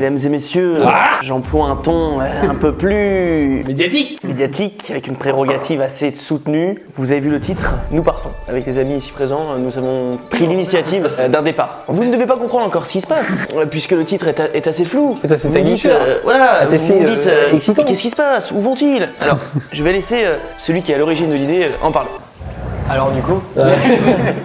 Mesdames et messieurs, j'emploie un ton un peu plus médiatique, avec une prérogative assez soutenue. Vous avez vu le titre, nous partons. Avec les amis ici présents, nous avons pris l'initiative d'un départ. Vous ne devez pas comprendre encore ce qui se passe, puisque le titre est assez flou. C'est assez technique. Voilà, vous assez, vous dites, excitant. qu'est-ce qui se passe? Où vont-ils? Alors, je vais laisser celui qui est à l'origine de l'idée en parler. Alors du coup,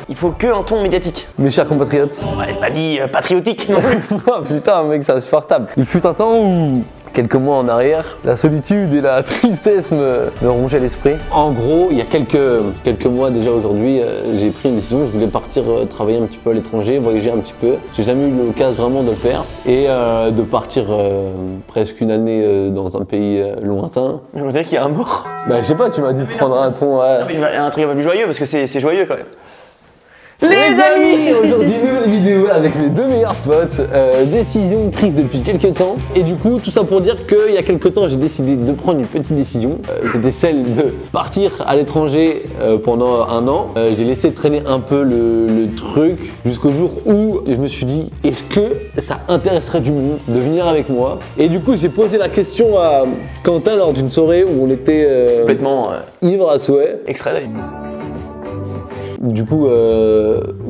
Il faut qu'un ton médiatique. Mes chers compatriotes. Ouais, pas dit patriotique non plus. Oh putain, mec, c'est insupportable. Il fut un temps où, quelques mois en arrière, la solitude et la tristesse me rongeaient l'esprit. En gros, il y a quelques mois déjà aujourd'hui, j'ai pris une décision. Je voulais partir travailler un petit peu à l'étranger, voyager un petit peu. J'ai jamais eu l'occasion vraiment de le faire. Et de partir presque une année dans un pays lointain. Je veux dire qu'il y a un mort. Bah, je sais pas, tu m'as dit de prendre un ton. Non, mais il y a un truc un peu plus joyeux parce que c'est joyeux quand même. Les amis, aujourd'hui nouvelle vidéo avec mes deux meilleurs potes, décision prise depuis quelques temps. Et du coup, tout ça pour dire qu'il y a quelques temps, j'ai décidé de prendre une petite décision. C'était celle de partir à l'étranger pendant un an. J'ai laissé traîner un peu le truc jusqu'au jour où je me suis dit, est-ce que ça intéresserait du monde de venir avec moi? Et du coup, j'ai posé la question à Quentin lors d'une soirée où on était Complètement ivre à souhait. extrait d'ailleurs. Du coup,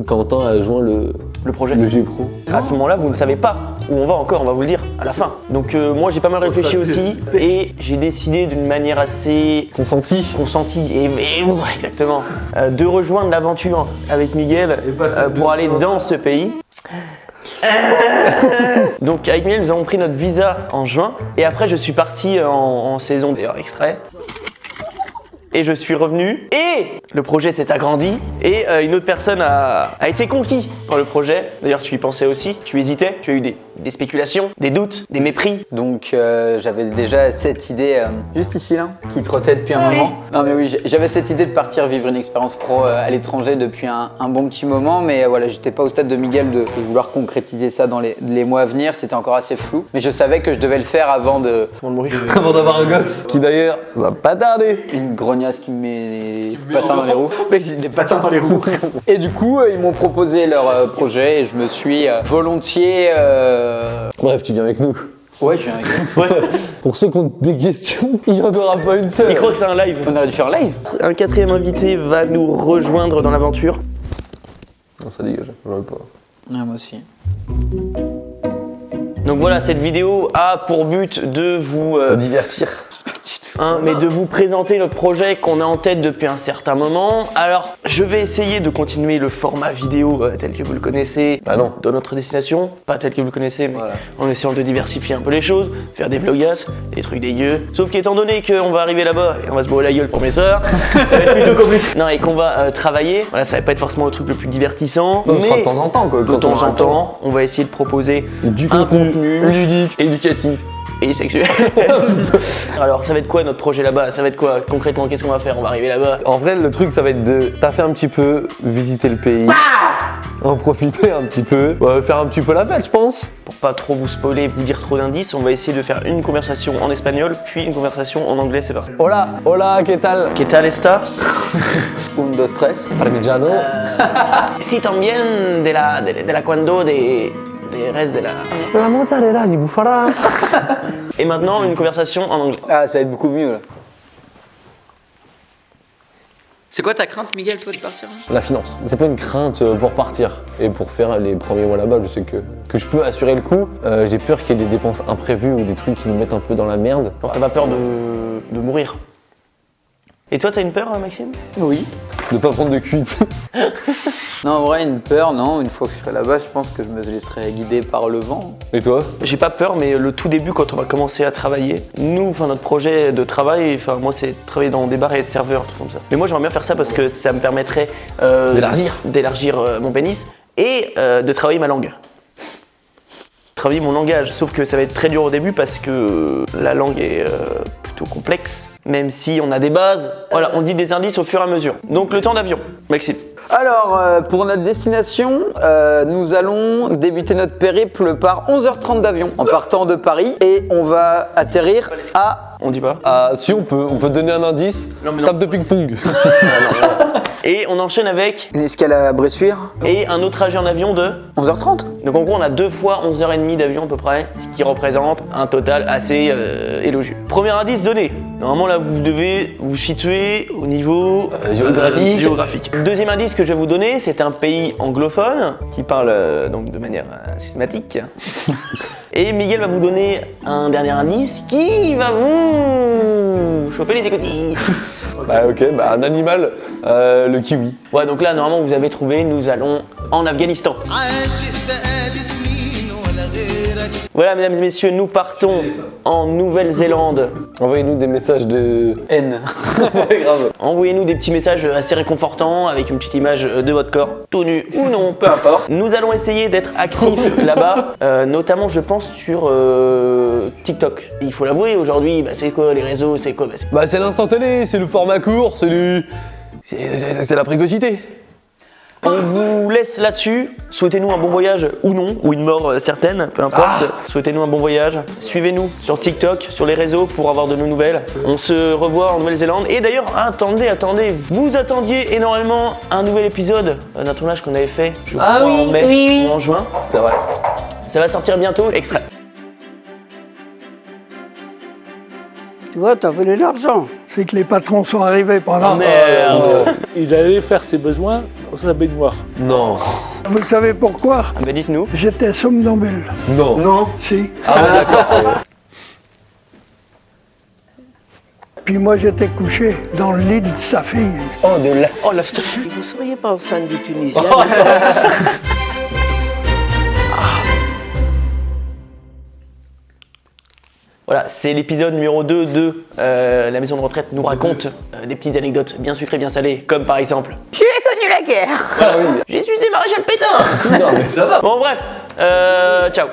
Quentin a joint Le projet. le G-Pro. À ce moment-là, vous ne savez pas où on va encore, on va vous le dire à la fin. Donc moi j'ai pas mal réfléchi aussi et j'ai décidé d'une manière assez Consenti. consentie et ouais, exactement de rejoindre l'aventure avec Miguel pour aller dans ce pays. Donc avec Miguel nous avons pris notre visa en juin et après je suis parti en saison d'ailleurs extrait. Et je suis revenu et le projet s'est agrandi et une autre personne a été conquis par le projet. D'ailleurs tu y pensais aussi, tu hésitais, tu as eu des spéculations, des doutes, des mépris. donc j'avais déjà cette idée juste ici là, qui trottait depuis un moment. Non mais oui, j'avais cette idée de partir vivre une expérience pro à l'étranger depuis un bon petit moment, mais voilà, j'étais pas au stade de Miguel de vouloir concrétiser ça dans les mois à venir. C'était encore assez flou, mais je savais que je devais le faire avant de Avant d'avoir un gosse. Qui d'ailleurs va pas tarder. une grognasse qui me met des patins dans les roues. Mais j'ai des patins dans les roues. Et du coup, ils m'ont proposé leur projet et je me suis volontiers. Bref, tu viens avec nous. Ouais, je viens avec eux. Pour ceux qui ont des questions, il n'y en aura pas une seule. Il croit que c'est un live. On aurait dû faire live. Un quatrième invité va nous rejoindre dans l'aventure. Non, ça dégage, je veux pas. Ouais, moi aussi. Donc voilà, cette vidéo a pour but de vous Divertir. mais de vous présenter notre projet qu'on a en tête depuis un certain moment. Alors, je vais essayer de continuer le format vidéo tel que vous le connaissez dans notre destination. Pas tel que vous le connaissez, mais en essayant de diversifier un peu les choses, faire des vlogas, des trucs dégueux. Sauf qu'étant donné qu'on va arriver là-bas et on va se bourrer la gueule pour mes soeurs, ça va être plutôt compliqué. Non, et qu'on va travailler, voilà, ça va pas être forcément le truc le plus divertissant. On sera mais de temps en temps, quoi. de temps en temps, on va essayer de proposer Du un contenu contenu ludique, éducatif. et sexuel. Alors ça va être quoi notre projet là-bas? Ça va être quoi concrètement? Qu'est-ce qu'on va faire? On va arriver là-bas. En vrai, le truc, ça va être de taffer un petit peu, visiter le pays, en profiter un petit peu, faire un petit peu la fête, je pense. Pour pas trop vous spoiler, vous dire trop d'indices, on va essayer de faire une conversation en espagnol, puis une conversation en anglais, c'est parti. Hola, hola, ¿qué tal? ¿Qué tal está? Un, dos, tres. Parmigiano. Si también de la cuando de reste de la... La mozzarella di bufala. Et maintenant, une conversation en anglais. Ah, ça va être beaucoup mieux là. C'est quoi ta crainte, Miguel, toi, de partir hein? La finance. C'est pas une crainte pour partir et pour faire les premiers mois là-bas. Je sais que je peux assurer le coup. J'ai peur qu'il y ait des dépenses imprévues ou des trucs qui nous mettent un peu dans la merde. Alors t'as pas peur de mourir? Et toi, t'as une peur, Maxime? Oui. De pas prendre de cuite. Non, en vrai, une peur, non. Une fois que je serai là-bas, je pense que je me laisserai guider par le vent. Et toi? J'ai pas peur, mais le tout début, quand on va commencer à travailler, nous, notre projet de travail, moi, c'est travailler dans des bars et être serveur, tout comme ça. Mais moi, j'aimerais bien faire ça parce que ça me permettrait d'élargir mon pénis et de travailler ma langue. Travailler mon langage, sauf que ça va être très dur au début parce que la langue est plutôt complexe, même si on a des bases. Voilà, on dit des indices au fur et à mesure. Donc le temps d'avion, Maxime. Alors, pour notre destination, nous allons débuter notre périple par 11h30 d'avion en partant de Paris et on va atterrir à... On dit pas. Ah, si on peut donner un indice. Non, mais non. Table de ping-pong. Et on enchaîne avec Une escale à Bressuire, et un autre trajet en avion de. 11h30. Donc en gros on a 2 fois 11h30 d'avion à peu près, ce qui représente un total assez élogieux. Premier indice donné. Normalement là vous devez vous situer au niveau géographique. Deuxième indice que je vais vous donner, c'est un pays anglophone qui parle donc de manière systématique. Et Miguel va vous donner un dernier indice qui va vous chauffer les écoutilles. Bah ok, bah un animal, le kiwi. Ouais donc là normalement vous avez trouvé, nous allons en Afghanistan. Voilà mesdames et messieurs, nous partons en Nouvelle-Zélande. Envoyez-nous des messages de N. Ouais, grave. Envoyez-nous des petits messages assez réconfortants avec une petite image de votre corps, tout nu ou non, peu importe. Nous allons essayer d'être actifs là-bas, notamment je pense sur TikTok. Il faut l'avouer, aujourd'hui, c'est quoi les réseaux, c'est quoi Bah c'est l'instant télé, c'est le format court, c'est la précocité. On vous laisse là-dessus. Souhaitez-nous un bon voyage ou non, ou une mort certaine, peu importe. Souhaitez-nous un bon voyage. Suivez-nous sur TikTok, sur les réseaux pour avoir de nos nouvelles. On se revoit en Nouvelle-Zélande. Et d'ailleurs, attendez, vous attendiez énormément un nouvel épisode d'un tournage qu'on avait fait, je crois, en mai ou en juin. C'est vrai. Ça va sortir bientôt, extrait. Tu vois, t'as volé l'argent. C'est que les patrons sont arrivés pendant. Il allait faire ses besoins dans sa baignoire. Non. Vous savez pourquoi? Bah dites-nous. J'étais somnambule. Non. Non. Si. Ah ouais, d'accord. Puis moi, j'étais couché dans le lit de sa fille. Oh la Vous ne seriez pas enceinte du Tunisien? Voilà, c'est l'épisode numéro 2 de La maison de retraite nous raconte des petites anecdotes bien sucrées, bien salées, comme par exemple J'ai connu la guerre. j'ai sucé Maréchal Pétain. Non mais ça va. Bon bref, ciao.